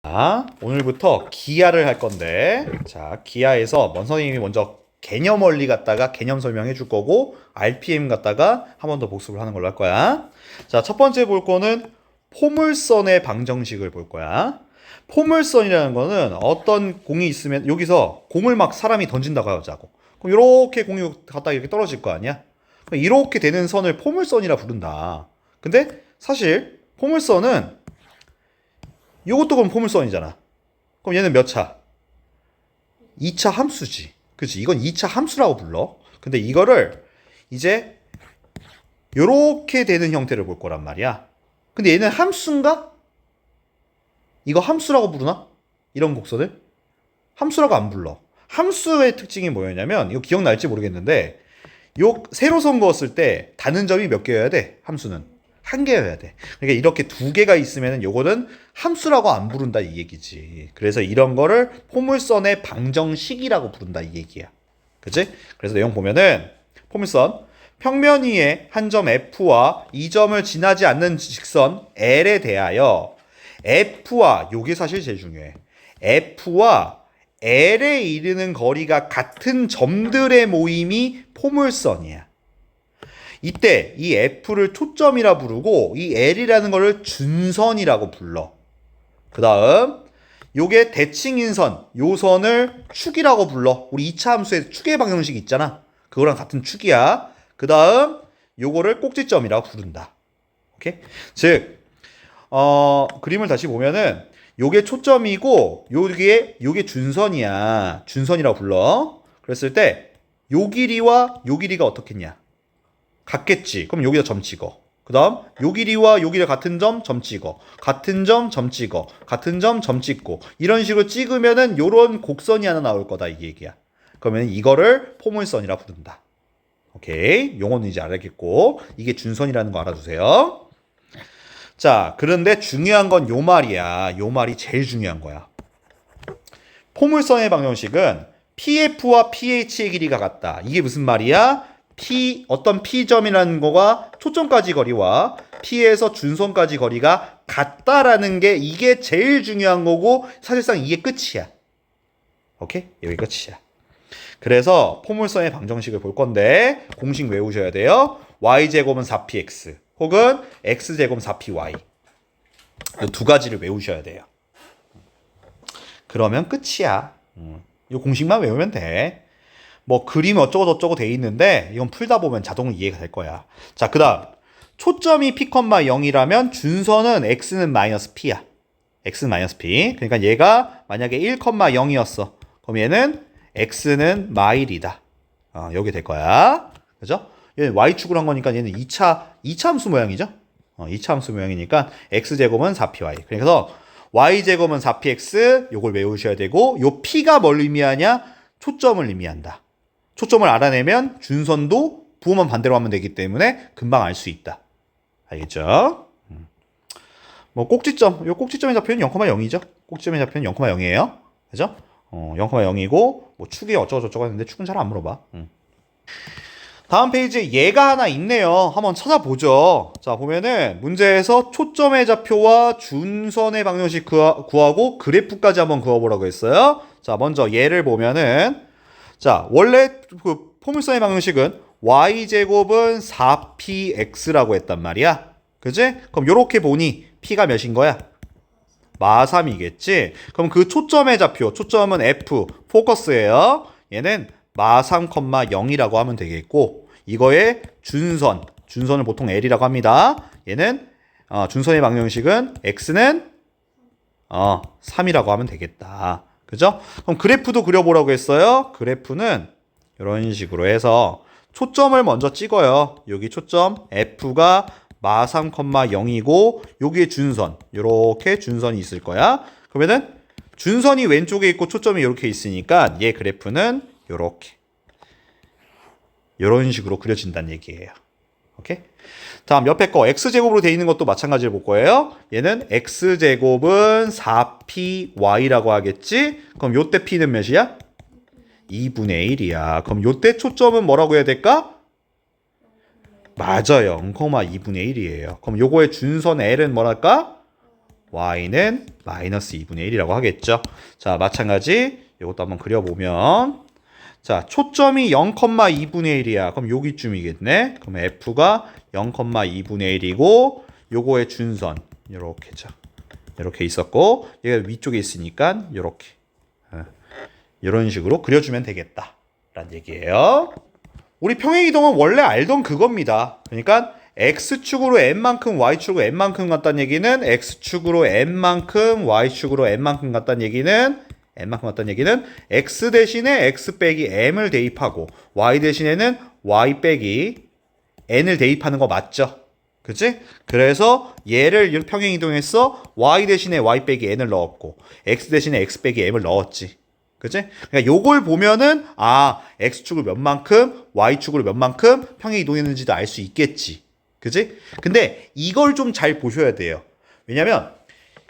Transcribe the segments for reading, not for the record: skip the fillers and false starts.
자, 오늘부터 기하를 할 건데, 자, 기하에서 먼 선생님이 먼저 개념 원리 갖다가 개념 설명해 줄 거고, RPM 갖다가 한 번 더 복습을 하는 걸로 할 거야. 자, 첫 번째 볼 거는 포물선의 방정식을 볼 거야. 포물선이라는 거는 어떤 공이 있으면 여기서 공을 막 사람이 던진다고 하자고. 그럼 이렇게 공이 갖다 이렇게 떨어질 거 아니야? 그럼 이렇게 되는 선을 포물선이라 부른다. 근데 사실 포물선은 요것도 그럼 포물선이잖아. 그럼 얘는 몇 차? 2차 함수지. 그치? 이건 2차 함수라고 불러. 근데 이거를 이제 요렇게 되는 형태를 볼 거란 말이야. 근데 얘는 함수인가? 이거 함수라고 부르나? 이런 곡선을? 함수라고 안 불러. 함수의 특징이 뭐였냐면, 이거 기억날지 모르겠는데, 요 세로선 그었을 때 닿는 점이 몇 개여야 돼? 함수는 한 개여야 돼. 그러니까 이렇게 두 개가 있으면 요거는 함수라고 안 부른다 이 얘기지. 그래서 이런 거를 포물선의 방정식이라고 부른다 이 얘기야. 그치? 그래서 내용 보면은 포물선 평면 위에 한 점 F와 이 점을 지나지 않는 직선 L에 대하여 F와 요게 사실 제일 중요해. F와 L에 이르는 거리가 같은 점들의 모임이 포물선이야. 이때 이 F를 초점이라 부르고 이 L이라는 거를 준선이라고 불러. 그 다음 요게 대칭인선, 요 선을 축이라고 불러. 우리 2차 함수에 축의 방정식 있잖아. 그거랑 같은 축이야. 그 다음 요거를 꼭지점이라고 부른다. 오케이? 즉 그림을 다시 보면은 요게 초점이고 요게 준선이야. 준선이라고 불러. 그랬을 때 요 길이와 요 길이가 어떻겠냐? 같겠지. 그럼 여기다 점 찍어. 그 다음 요 길이와 요 길이 같은 점 찍어. 같은 점 찍어. 같은 점 찍고. 이런 식으로 찍으면은 요런 곡선이 하나 나올 거다 이 얘기야. 그러면 이거를 포물선이라 부른다. 오케이. 용어는 이제 알겠고 이게 준선이라는 거 알아두세요. 자, 그런데 중요한 건 요 말이야. 요 말이 제일 중요한 거야. 포물선의 방정식은 PF와 PH의 길이가 같다. 이게 무슨 말이야? 어떤 P점이라는 거가 초점까지 거리와 P에서 준선까지 거리가 같다라는 게 이게 제일 중요한 거고 사실상 이게 끝이야. 오케이? 여기 끝이야. 그래서 포물선의 방정식을 볼 건데 공식 외우셔야 돼요. y제곱은 4px 혹은 x제곱은 4py 이 두 가지를 외우셔야 돼요. 그러면 끝이야. 이 공식만 외우면 돼. 뭐 그림 어쩌고 저쩌고 돼 있는데 이건 풀다 보면 자동으로 이해가 될 거야. 자, 그 다음 초점이 p, 0이라면 준선은 x는 마이너스 p야. x는 마이너스 p. 그러니까 얘가 만약에 1, 0이었어. 그럼 얘는 x는 마일이다. 여기 될 거야. 그죠? 얘는 y축으로 한 거니까 얘는 2차 함수 모양이죠. 2차 함수 모양이니까 x제곱은 4py. 그래서 y제곱은 4px 요걸 외우셔야 되고 요 p가 뭘 의미하냐? 초점을 의미한다. 초점을 알아내면 준선도 부호만 반대로 하면 되기 때문에 금방 알 수 있다. 알겠죠? 뭐 꼭지점, 요 꼭지점의 좌표는 0,0이죠. 꼭지점의 좌표는 0,0이에요. 그죠? 0,0이고 뭐 축이 어쩌고 저쩌고 했는데 축은 잘 안 물어봐. 다음 페이지에 얘가 하나 있네요. 한번 찾아보죠. 자, 보면은 문제에서 초점의 좌표와 준선의 방정식 구하고 그래프까지 한번 그어보라고 했어요. 자, 먼저 얘를 보면은 자, 원래 그 포물선의 방정식은 y제곱은 4px라고 했단 말이야. 그지? 그럼 요렇게 보니 p가 몇인 거야? 마3이겠지? 그럼 그 초점의 좌표, 초점은 f, 포커스예요. 얘는 마3, 0이라고 하면 되겠고 이거의 준선을 보통 L이라고 합니다. 얘는 준선의 방정식은 x는 3이라고 하면 되겠다. 그죠? 그럼 그래프도 그려보라고 했어요. 그래프는 이런 식으로 해서 초점을 먼저 찍어요. 여기 초점 F가 마3, 0이고 여기에 준선 이렇게 준선이 있을 거야. 그러면은 준선이 왼쪽에 있고 초점이 이렇게 있으니까 얘 그래프는 이렇게 이런 식으로 그려진다는 얘기예요. 오케이? 다음 옆에 거 x제곱으로 되어 있는 것도 마찬가지로 볼 거예요. 얘는 x제곱은 4py라고 하겠지? 그럼 요때 p는 몇이야? 2분의 1이야. 그럼 요때 초점은 뭐라고 해야 될까? 맞아요. 0,2분의 1이에요. 그럼 요거의 준선 L은 뭐랄까? y는 마이너스 2분의 1이라고 하겠죠. 자, 마찬가지 이것도 한번 그려보면 자, 초점이 0,2분의 1이야. 그럼 여기쯤이겠네. 그럼 f가 0,2분의 1이고 요거의 준선 이렇게 자 이렇게 있었고 얘가 위쪽에 있으니까 이렇게 이런 식으로 그려주면 되겠다 라는 얘기예요. 우리 평행이동은 원래 알던 그겁니다. 그러니까 x축으로 n만큼 y축으로 n만큼 같다는 얘기는 x축으로 n만큼 y축으로 n만큼 같다는 얘기는 x 대신에 x 빼기 m을 대입하고 y 대신에는 y 빼기 n을 대입하는 거 맞죠? 그치? 그래서 얘를 이렇게 평행이동해서 y 대신에 y 빼기 n을 넣었고 x 대신에 x 빼기 m을 넣었지. 그치? 그러니까 요걸 보면은 x축을 몇 만큼 y축으로 몇 만큼 평행이동했는지도 알 수 있겠지. 그치? 근데 이걸 좀 잘 보셔야 돼요. 왜냐면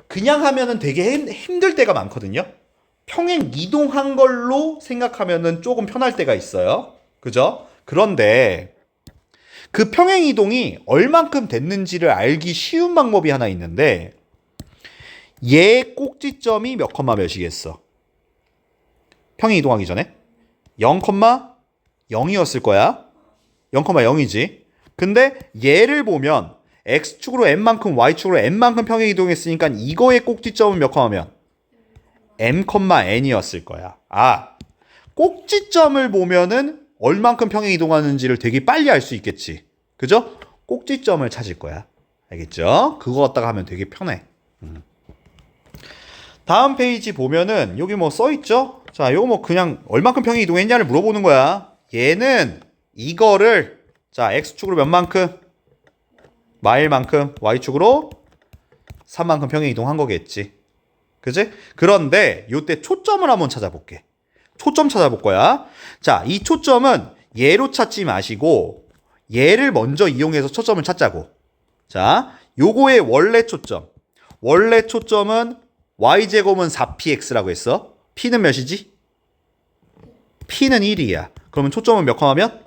그냥 하면은 되게 힘들 때가 많거든요. 평행 이동한 걸로 생각하면은 조금 편할 때가 있어요. 그죠? 그런데 그 평행 이동이 얼만큼 됐는지를 알기 쉬운 방법이 하나 있는데 얘 꼭지점이 몇 컴마 몇이겠어? 평행 이동하기 전에 0,0이었을 거야. 0,0이지. 근데 얘를 보면 x축으로 n만큼 y축으로 n만큼 평행 이동했으니까 이거의 꼭지점은 몇 컴마면 m,n이었을 거야. 꼭지점을 보면은 얼만큼 평행 이동하는지를 되게 빨리 알 수 있겠지. 그죠? 꼭지점을 찾을 거야. 알겠죠? 그거 갖다가 하면 되게 편해. 다음 페이지 보면은 여기 뭐 써있죠? 자, 요거 뭐 그냥 얼만큼 평행 이동했냐를 물어보는 거야. 얘는 이거를 자, x축으로 몇 만큼? 마일만큼, y축으로 3만큼 평행 이동한 거겠지. 그지? 그런데 요때 초점을 한번 찾아볼게. 초점 찾아볼 거야. 자, 이 초점은 얘로 찾지 마시고 얘를 먼저 이용해서 초점을 찾자고. 자, 요거의 원래 초점. 원래 초점은 y제곱은 4px라고 했어. p는 몇이지? p는 1이야. 그러면 초점은 몇 컴마면?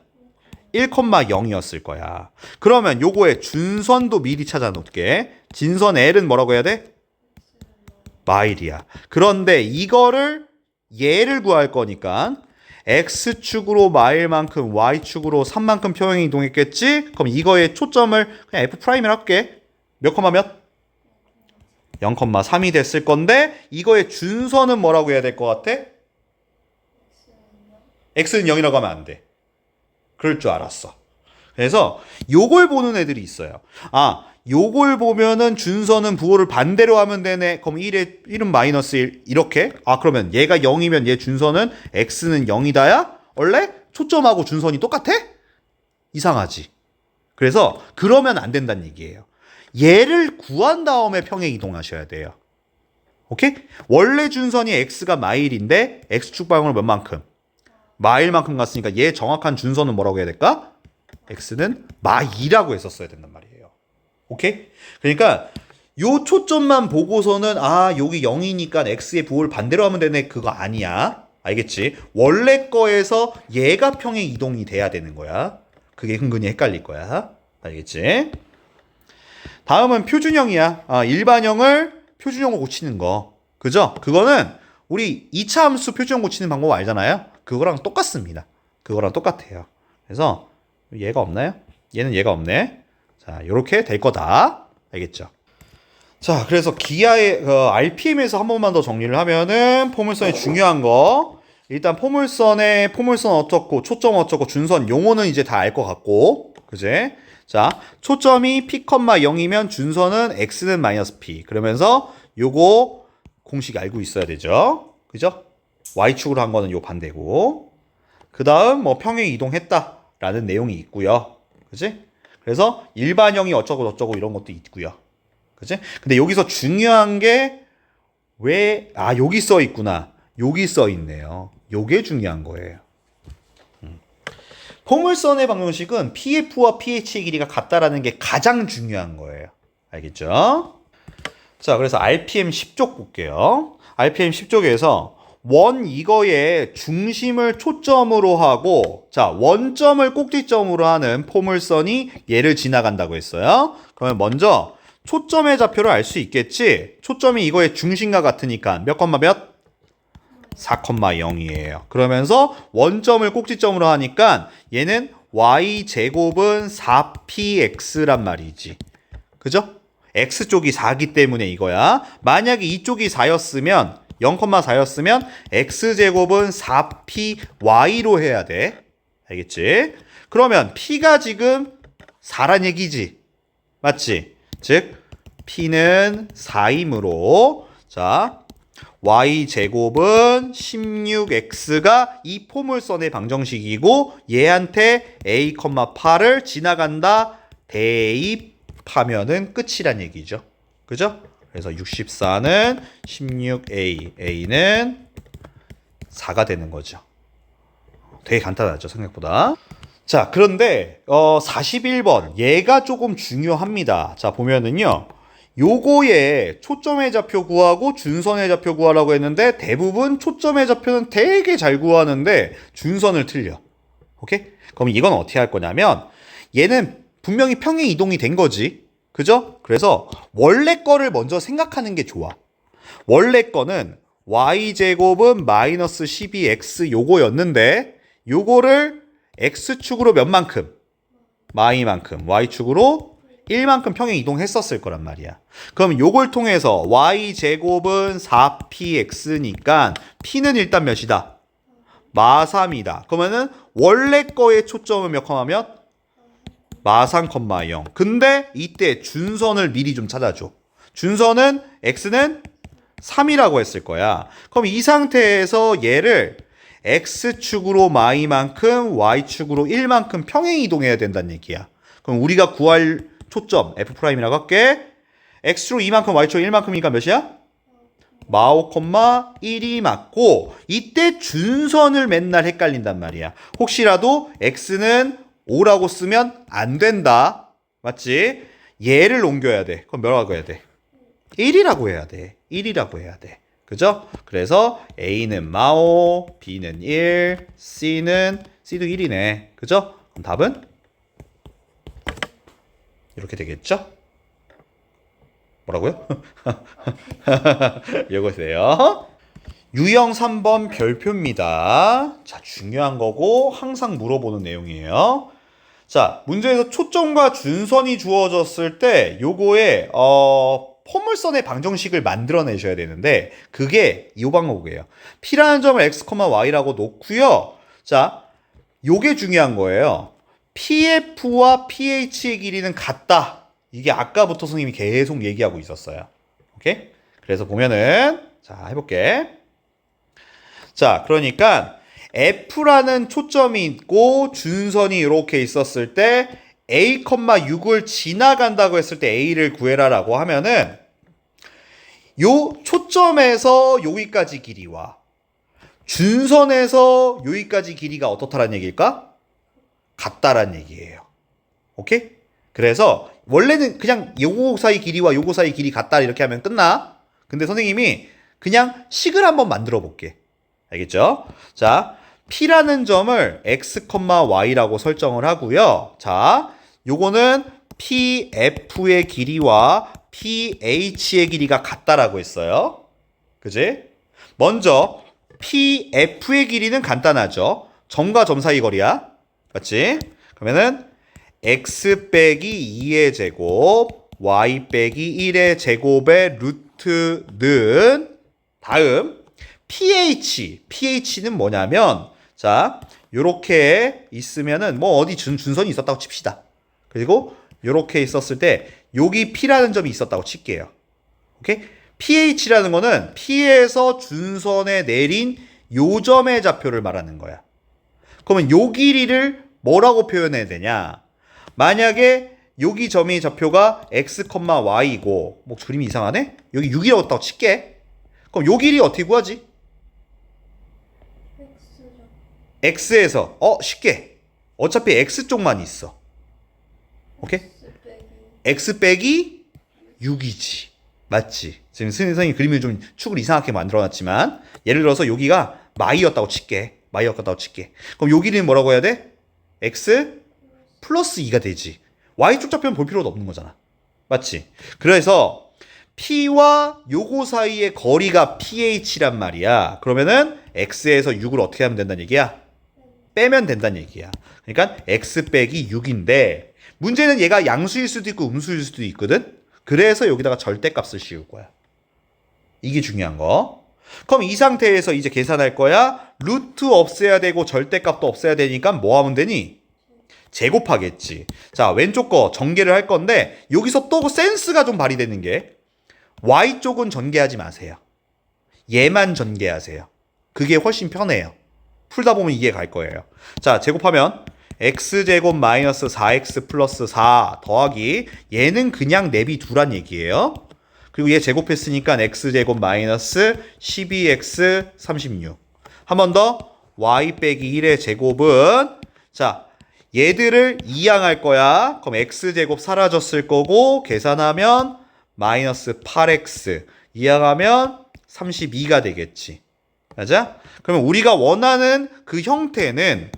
1,0이었을 거야. 그러면 요거의 준선도 미리 찾아 놓을게. 진선 L은 뭐라고 해야 돼? 마일이야. 그런데 이거를 얘를 구할 거니까 x축으로 마일만큼 y축으로 3만큼 평행 이동했겠지? 그럼 이거의 초점을 그냥 f'이라 할게. 몇 컴마 몇? 0,3이 됐을 건데 이거의 준선은 뭐라고 해야 될 것 같아? x는 0이라고 하면 안 돼. 그럴 줄 알았어. 그래서 요걸 보는 애들이 있어요. 요걸 보면은 준선은 부호를 반대로 하면 되네. 그럼 1은 마이너스 1 이렇게. 그러면 얘가 0이면 얘 준선은 x는 0이다야? 원래 초점하고 준선이 똑같아? 이상하지. 그래서 그러면 안 된다는 얘기예요. 얘를 구한 다음에 평행 이동하셔야 돼요. 오케이? 원래 준선이 x가 마일인데 x축 방향으로 몇 만큼? 마일만큼 갔으니까 얘 정확한 준선은 뭐라고 해야 될까? x는 마2라고 했었어야 된단 말이에요. 오케이? 그러니까 요 초점만 보고서는 여기 0이니까 x의 부호를 반대로 하면 되네. 그거 아니야. 알겠지? 원래 거에서 얘가 평행 이동이 돼야 되는 거야. 그게 은근히 헷갈릴 거야. 알겠지? 다음은 표준형이야. 일반형을 표준형으로 고치는 거. 그죠? 그거는 우리 2차 함수 표준형 고치는 방법 알잖아요. 그거랑 똑같습니다. 그거랑 똑같아요. 그래서 얘가 없나요? 얘는 얘가 없네. 자, 요렇게 될 거다. 알겠죠? 자, 그래서 기아의 RPM에서 한 번만 더 정리를 하면은 포물선이 중요한 거. 일단 포물선 어떻고 초점 어쩌고 준선 용어는 이제 다 알 것 같고. 그지? 자, 초점이 p,0이면 준선은 x는 마이너스 p. 그러면서 요거 공식 알고 있어야 되죠. 그죠? y축으로 한 거는 요 반대고. 그 다음 뭐 평행 이동했다라는 내용이 있고요. 그지? 그래서 일반형이 어쩌고 저쩌고 이런 것도 있고요. 그지? 근데 여기서 중요한 게 왜 여기 써 있구나. 여기 써 있네요. 요게 중요한 거예요. 포물선의 방정식은 PF와 PH의 길이가 같다라는 게 가장 중요한 거예요. 알겠죠? 자, 그래서 RPM 10쪽 볼게요. RPM 10쪽에서 이거의 중심을 초점으로 하고 자, 원점을 꼭지점으로 하는 포물선이 얘를 지나간다고 했어요. 그러면 먼저 초점의 좌표를 알 수 있겠지? 초점이 이거의 중심과 같으니까 몇 콤마 몇? 4,0이에요. 그러면서 원점을 꼭지점으로 하니까 얘는 y제곱은 4px란 말이지. 그죠? x쪽이 4기 때문에 이거야. 만약에 이쪽이 4였으면 0,4였으면 x제곱은 4py로 해야 돼. 알겠지? 그러면 p가 지금 4란 얘기지. 맞지? 즉 p는 4이므로 자 y제곱은 16x가 이 포물선의 방정식이고 얘한테 a, 8을 지나간다 대입하면은 끝이란 얘기죠. 그죠? 그래서 64는 16a, a는 4가 되는 거죠. 되게 간단하죠, 생각보다. 자, 그런데 41번 얘가 조금 중요합니다. 자, 보면은요. 요거에 초점의 좌표 구하고 준선의 좌표 구하라고 했는데 대부분 초점의 좌표는 되게 잘 구하는데 준선을 틀려. 오케이? 그럼 이건 어떻게 할 거냐면 얘는 분명히 평행 이동이 된 거지. 그죠? 그래서 원래 거를 먼저 생각하는 게 좋아. 원래 거는 y제곱은 마이너스 12x 요거였는데 요거를 x축으로 몇 만큼? 마이만큼. y축으로 1만큼 평행 이동했었을 거란 말이야. 그럼 요걸 통해서 y제곱은 4px니까 p는 일단 몇이다? 마3이다. 그러면은 원래 거의 초점은 몇 컴마면? 마3,0. 근데 이때 준선을 미리 좀 찾아줘. 준선은 x는 3이라고 했을 거야. 그럼 이 상태에서 얘를 x축으로 마이만큼 y축으로 1만큼 평행 이동해야 된다는 얘기야. 그럼 우리가 구할 초점 f'이라고 할게. x축으로 2만큼 y축으로 1만큼이니까 몇이야? 마5,1이 맞고 이때 준선을 맨날 헷갈린단 말이야. 혹시라도 x는 5라고 쓰면 안 된다. 맞지? 얘를 옮겨야 돼. 그럼 뭐라고 해야 돼? 1이라고 해야 돼. 1이라고 해야 돼. 그죠? 그래서 A는 마5, B는 1, C도 1이네. 그죠? 그럼 답은? 이렇게 되겠죠? 뭐라고요? 이거세요. 유형 3번 별표입니다. 자, 중요한 거고 항상 물어보는 내용이에요. 자, 문제에서 초점과 준선이 주어졌을 때 요거에 포물선의 방정식을 만들어내셔야 되는데 그게 이 방법이에요. P라는 점을 x, y라고 놓고요. 자, 요게 중요한 거예요. PF와 PH의 길이는 같다. 이게 아까부터 선생님이 계속 얘기하고 있었어요. 오케이? 그래서 보면은 자, 해볼게. 자, 그러니까 F라는 초점이 있고 준선이 이렇게 있었을 때 a, 6을 지나간다고 했을 때 a를 구해라라고 하면은 요 초점에서 여기까지 길이와 준선에서 여기까지 길이가 어떻다라는 얘기일까? 같다라는 얘기예요. 오케이? 그래서 원래는 그냥 요거 사이 길이와 요거 사이 길이 같다 이렇게 하면 끝나. 근데 선생님이 그냥 식을 한번 만들어 볼게. 알겠죠? 자, P라는 점을 x, y라고 설정을 하고요. 자, 요거는 PF의 길이와 PH의 길이가 같다라고 했어요. 그지? 먼저 PF의 길이는 간단하죠. 점과 점 사이 거리야. 맞지? 그러면은 x 빼기 2의 제곱, y 빼기 1의 제곱의 루트는 다음 pH는 뭐냐면 자, 요렇게 있으면은 뭐 어디 준선이 있었다고 칩시다. 그리고 요렇게 있었을 때 여기 P라는 점이 있었다고 칠게요. 오케이? pH라는 거는 P에서 준선에 내린 요 점의 좌표를 말하는 거야. 그러면 요 길이를 뭐라고 표현해야 되냐? 만약에 여기 점의 좌표가 x, y이고 뭐 그림이 이상하네? 여기 6이라고 칠게. 그럼 요 길이 어떻게 구하지? x에서 쉽게 어차피 x쪽만 있어. 오케이? x 빼기 6이지. 맞지? 지금 선생님이 그림을 좀 축을 이상하게 만들어놨지만 예를 들어서 여기가 마이였다고 칠게. 그럼 요 길이는 뭐라고 해야 돼? x 플러스 2가 되지. y쪽 좌표는 볼 필요도 없는 거잖아. 맞지? 그래서 P와 요거 사이의 거리가 pH란 말이야. 그러면은 x에서 6을 어떻게 하면 된다는 얘기야? 빼면 된다는 얘기야. 그러니까 x 빼기 6인데 문제는 얘가 양수일 수도 있고 음수일 수도 있거든. 그래서 여기다가 절대값을 씌울 거야. 이게 중요한 거. 그럼 이 상태에서 이제 계산할 거야. 루트 없애야 되고 절대값도 없애야 되니까 뭐 하면 되니? 제곱하겠지. 자, 왼쪽 거 전개를 할 건데 여기서 또 센스가 좀 발휘되는 게 Y쪽은 전개하지 마세요. 얘만 전개하세요. 그게 훨씬 편해요. 풀다 보면 이해 갈 거예요. 자, 제곱하면 x제곱 마이너스 4x 플러스 4 더하기 얘는 그냥 내비두란 얘기예요. 그리고 얘 제곱했으니까 x제곱 마이너스 12x 36. 한 번 더 y 빼기 1의 제곱은 자 얘들을 이항할 거야. 그럼 x제곱 사라졌을 거고 계산하면 마이너스 8x 이항하면 32가 되겠지. 맞아? 그러면 우리가 원하는 그 형태는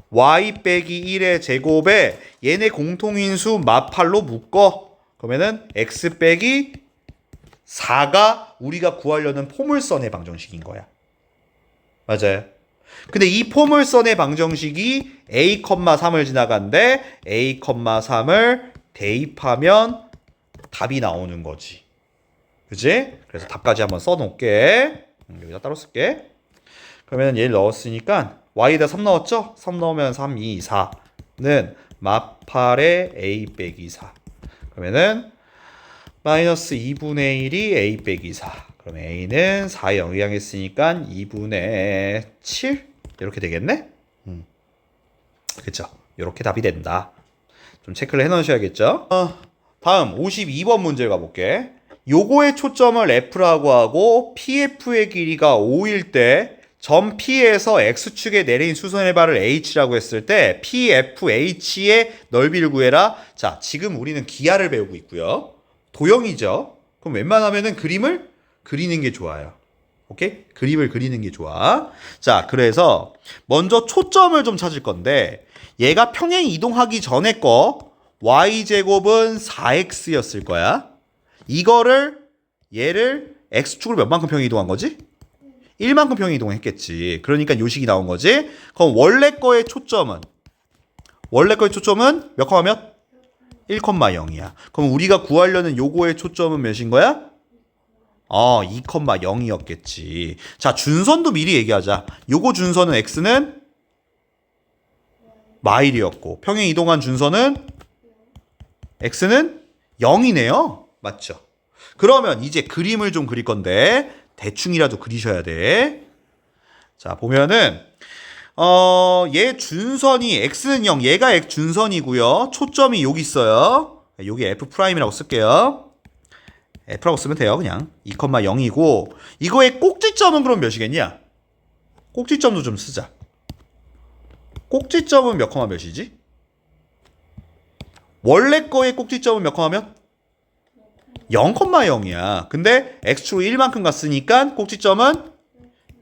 y 빼기 1의 제곱에 얘네 공통인수 마팔로 묶어. 그러면은 x 빼기 4가 우리가 구하려는 포물선의 방정식인 거야. 맞아요. 근데 이 포물선의 방정식이 a, 3을 지나간데 a, 3을 대입하면 답이 나오는 거지. 그지? 그래서 답까지 한번 써놓을게. 여기다 따로 쓸게. 그러면 얘를 넣었으니까 y에다 3 넣었죠? 3 넣으면 3, 2, 4는 마팔의 a 빼기 4. 그러면은 마이너스 2분의 1이 a 빼기 4. 그럼 a는 4에 영향했으니까 2분의 7 이렇게 되겠네? 그쵸? 이렇게 답이 된다. 좀 체크를 해놓으셔야겠죠? 다음 52번 문제 가볼게. 요거의 초점을 F라고 하고 PF의 길이가 5일 때 점 P에서 X축에 내린 수선의 발을 H라고 했을 때 PFH의 넓이를 구해라. 자, 지금 우리는 기하를 배우고 있고요. 도형이죠. 그럼 웬만하면은 그림을 그리는 게 좋아요. 오케이? 그림을 그리는 게 좋아. 자, 그래서 먼저 초점을 좀 찾을 건데 얘가 평행 이동하기 전에 거 y제곱은 4x였을 거야. 이거를 얘를 x축으로 몇 만큼 평행 이동한 거지? 1만큼 평행 이동했겠지. 그러니까 요식이 나온 거지. 그럼 원래 거의 초점은 몇 컴마 몇? 1,0이야. 그럼 우리가 구하려는 요거의 초점은 몇인 거야? 2,0이었겠지. 자, 준선도 미리 얘기하자. 요거 준선은 x는 마일이었고 평행 이동한 준선은 x는 0이네요. 맞죠? 그러면 이제 그림을 좀 그릴 건데 대충이라도 그리셔야 돼. 자, 보면은 얘 준선이 x는 0, 얘가 준선이고요. 초점이 여기 있어요. 여기 F'이라고 쓸게요. F라고 쓰면 돼요. 그냥 2,0이고 이거의 꼭지점은 그럼 몇이겠냐? 꼭지점도 좀 쓰자. 꼭지점은 몇 컴마 몇이지? 원래 거의 꼭지점은 몇 컴마 몇? 0,0이야. 근데 x축으로 1만큼 갔으니까 꼭지점은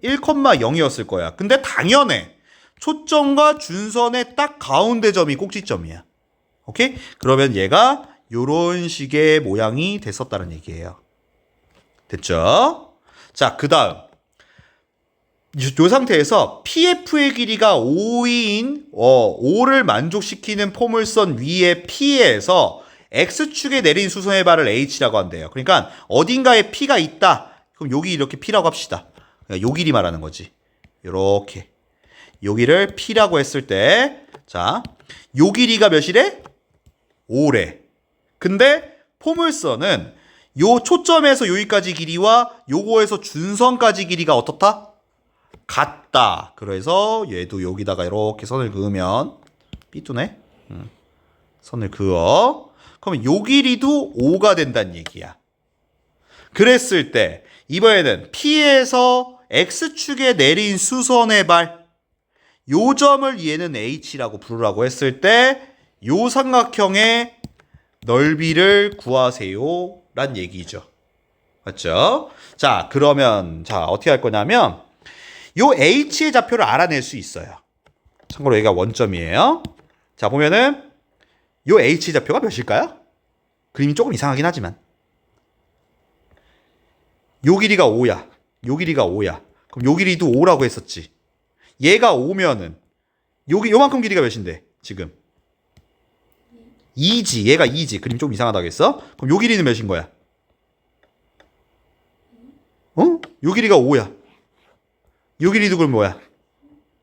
1,0이었을 거야. 근데 당연해. 초점과 준선의 딱 가운데 점이 꼭지점이야. 오케이? 그러면 얘가 요런 식의 모양이 됐었다는 얘기예요. 됐죠? 자, 그 다음. 요 상태에서 PF의 길이가 5인 5를 만족시키는 포물선 위에 P에서 X축에 내린 수선의 발을 H라고 한대요. 그러니까 어딘가에 P가 있다. 그럼 여기 이렇게 P라고 합시다. 요 길이 말하는 거지. 요렇게. 여기를 P라고 했을 때 자, 요 길이가 몇이래? 5래. 근데 포물선은 요 초점에서 여기까지 길이와 요거에서 준선까지 길이가 어떻다? 같다. 그래서 얘도 여기다가 이렇게 선을 그으면 삐뚤네. 선을 그어. 그러면 요 길이도 5가 된다는 얘기야. 그랬을 때 이번에는 P에서 X축에 내린 수선의 발 요 점을 얘는 H라고 부르라고 했을 때 요 삼각형의 넓이를 구하세요 란 얘기죠. 맞죠? 자, 그러면 자 어떻게 할 거냐면 요 H의 좌표를 알아낼 수 있어요. 참고로 여기가 원점이에요. 자, 보면은 요 H의 좌표가 몇일까요? 그림이 조금 이상하긴 하지만. 요 길이가 5야. 요 길이가 5야. 그럼 요 길이도 5라고 했었지. 얘가 5면은 요만큼 길이가 몇인데? 지금 2지. 얘가 2지. 그림 좀 이상하다고 했어? 그럼 요 길이는 몇인 거야? 어? 요 길이가 5야. 요 길이도 그럼 뭐야?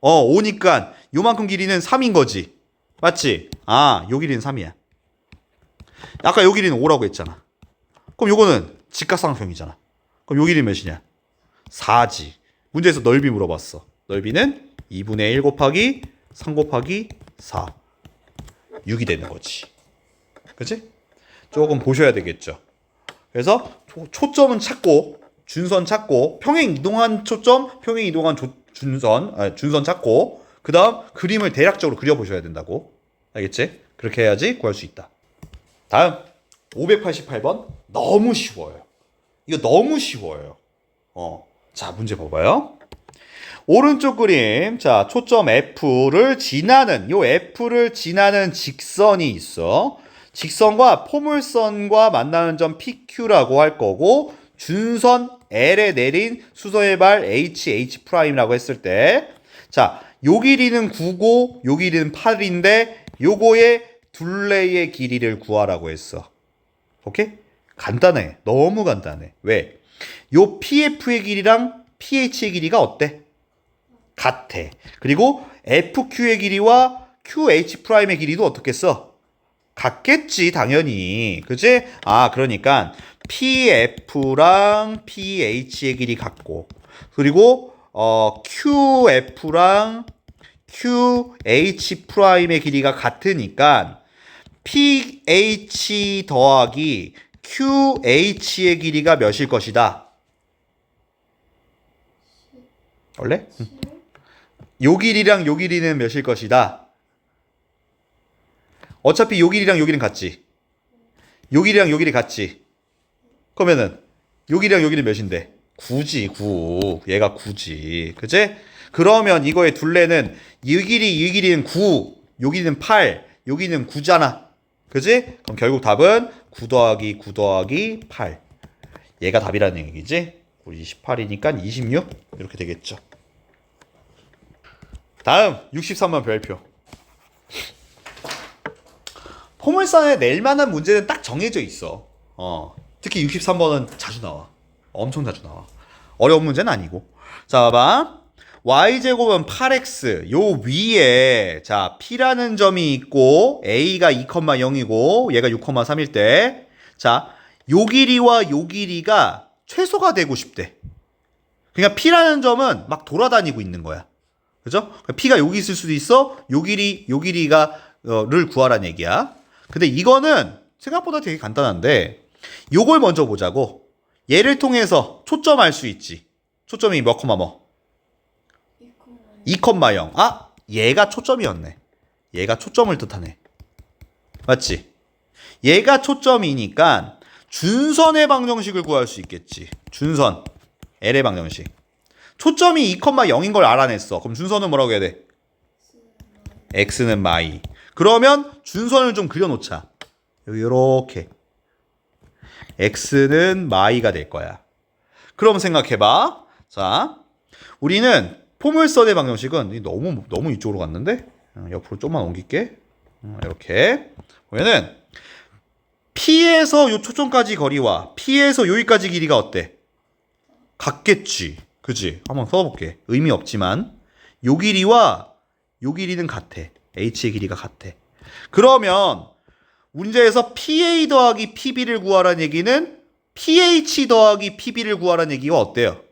5니까 요만큼 길이는 3인 거지. 맞지? 아, 요 길이는 3이야. 아까 요 길이는 5라고 했잖아. 그럼 요거는 직각삼각형이잖아. 그럼 요 길이 몇이냐? 4지. 문제에서 넓이 물어봤어. 넓이는 2분의 1 곱하기 3 곱하기 4. 6이 되는 거지. 그치? 조금 보셔야 되겠죠. 그래서 초점은 찾고, 준선 찾고, 평행 이동한 초점, 평행 이동한 준선 찾고, 그 다음 그림을 대략적으로 그려보셔야 된다고. 알겠지? 그렇게 해야지 구할 수 있다. 다음 588번. 너무 쉬워요. 이거 너무 쉬워요. 자, 문제 봐봐요. 오른쪽 그림. 자, 초점 F를 지나는, 요 F를 지나는 직선이 있어. 직선과 포물선과 만나는 점 PQ라고 할 거고, 준선 L에 내린 수소의 발 HH'이라고 했을 때, 자, 요 길이는 9고, 요 길이는 8인데, 요거의 둘레의 길이를 구하라고 했어. 오케이? 간단해. 너무 간단해. 왜? 요 PF의 길이랑 PH의 길이가 어때? 같아. 그리고 FQ의 길이와 QH'의 길이도 어떻겠어? 같겠지, 당연히. 그치? 아, 그러니까 PF랑 PH의 길이 같고, 그리고 QF랑 QH'의 길이가 같으니까 PH 더하기 QH의 길이가 몇일 것이다? 원래? 요 길이랑 요 길이는 몇일 것이다? 어차피 요 길이랑 요 길이는 같지? 요 길이랑 요 길이 같지? 그러면은 요 길이랑 요 길이 몇인데? 9지, 9. 얘가 9지. 그치? 그러면 이거의 둘레는 이 길이는 9, 요 길이는 8, 요 길이는 9잖아. 그치? 그럼 결국 답은 9 더하기 9 더하기 8. 얘가 답이라는 얘기지? 우리 18이니까 26 이렇게 되겠죠. 다음 63번 별표. 포물선에 낼 만한 문제는 딱 정해져 있어. 특히 63번은 자주 나와. 엄청 자주 나와. 어려운 문제는 아니고. 자, 봐봐. y제곱은 8x. 요 위에 자 P라는 점이 있고 A가 2,0이고 얘가 6,3일 때 자, 요 길이와 요 길이가 최소가 되고 싶대. 그러니까 P라는 점은 막 돌아다니고 있는 거야. 그죠? P가 여기 있을 수도 있어. 요 길이가 를 구하라는 얘기야. 근데 이거는 생각보다 되게 간단한데 요걸 먼저 보자고. 얘를 통해서 초점 알 수 있지. 초점이 몇 콤마 뭐? 2,0. 아, 얘가 초점이었네. 얘가 초점을 뜻하네. 맞지? 얘가 초점이니까 준선의 방정식을 구할 수 있겠지. 준선 L의 방정식. 초점이 2,0인 걸 알아냈어. 그럼 준선은 뭐라고 해야 돼? X는 마이. 그러면 준선을 좀 그려놓자. 요렇게. X는 마이가 될 거야. 그럼 생각해봐. 자, 우리는 포물선의 방정식은 너무 이쪽으로 갔는데 옆으로 좀만 옮길게. 이렇게 보면은 P에서 요 초점까지 거리와 P에서 여기까지 길이가 어때? 같겠지. 그지? 한번 써볼게. 의미 없지만 요 길이와 요 길이는 같아. H의 길이가 같아. 그러면 문제에서 PA 더하기 PB를 구하라는 얘기는 PH 더하기 PB를 구하라는 얘기가 어때요?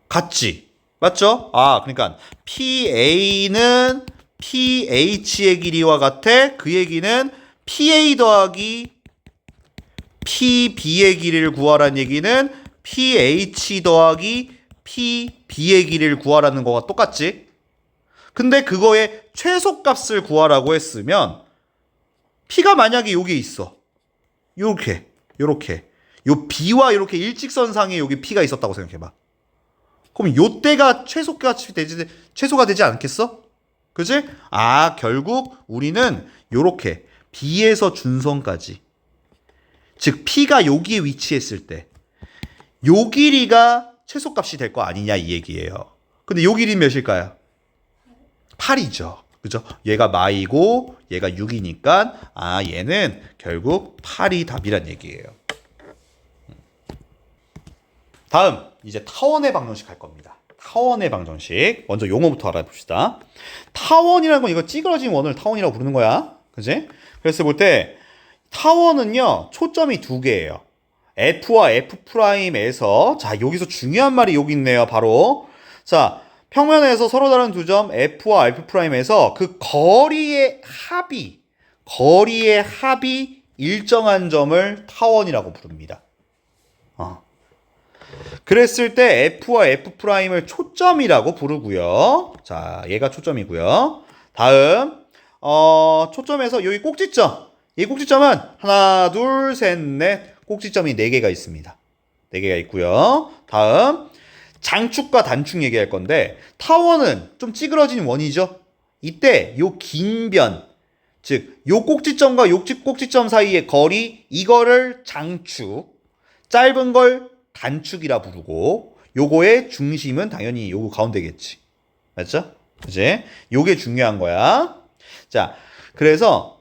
같지? 맞죠? 아, 그러니까 PA는 PH의 길이와 같아. 그 얘기는 PA 더하기 PB의 길이를 구하라는 얘기는 PH 더하기 PB의 길이를 구하라는 거와 똑같지? 근데 그거의 최소값을 구하라고 했으면 P가 만약에 여기에 있어. 요렇게. 요 B와 이렇게 일직선상에 여기 P가 있었다고 생각해봐. 그럼 요때가 최소가 되지 않겠어? 그지? 아, 결국 우리는 요렇게 B에서 준선까지 즉 P가 여기에 위치했을 때 요 길이가 최소값이 될 거 아니냐 이 얘기예요. 근데 요 길이 몇일까요? 8이죠. 그죠? 얘가 마이고 얘가 6이니까 얘는 결국 8이 답이란 얘기예요. 다음 이제 타원의 방정식 할 겁니다. 타원의 방정식. 먼저 용어부터 알아봅시다. 타원이라는 건 이거 찌그러진 원을 타원이라고 부르는 거야. 그지? 그래서 볼 때 타원은요 초점이 두 개예요. F와 F'에서 자 여기서 중요한 말이 여기 있네요. 바로 자 평면에서 서로 다른 두 점 F와 F'에서 그 거리의 합이 일정한 점을 타원이라고 부릅니다. 그랬을 때 F와 F'을 초점이라고 부르고요. 자 얘가 초점이고요. 다음 초점에서 여기 꼭지점. 이 꼭지점은 하나, 둘, 셋, 넷 꼭지점이 4개가 있습니다. 4개가 있고요. 다음 장축과 단축 얘기할 건데 타원은 좀 찌그러진 원이죠. 이때 요 긴 변, 즉 요 꼭지점과 요 꼭지점 사이의 거리 이거를 장축, 짧은 걸 단축이라 부르고 요거의 중심은 당연히 요거 가운데겠지. 맞죠? 그치? 요게 중요한 거야. 자, 그래서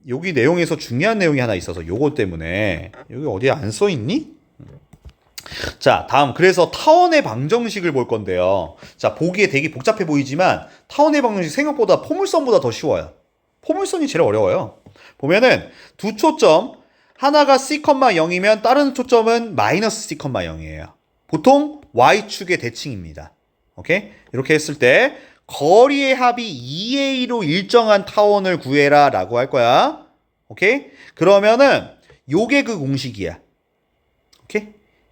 여기 내용에서 중요한 내용이 하나 있어서 요거 때문에 여기 어디에 안 써 있니? 자, 다음 그래서 타원의 방정식을 볼 건데요. 자, 보기에 되게 복잡해 보이지만 타원의 방정식 생각보다 포물선보다 더 쉬워요. 포물선이 제일 어려워요. 보면은 두 초점 하나가 C,0이면 다른 초점은 마이너스 C,0이에요. 보통 Y축의 대칭입니다. 오케이? 이렇게 했을 때 거리의 합이 2A로 일정한 타원을 구해라 라고 할 거야. 오케이? 그러면은 요게 그 공식이야. 오케이?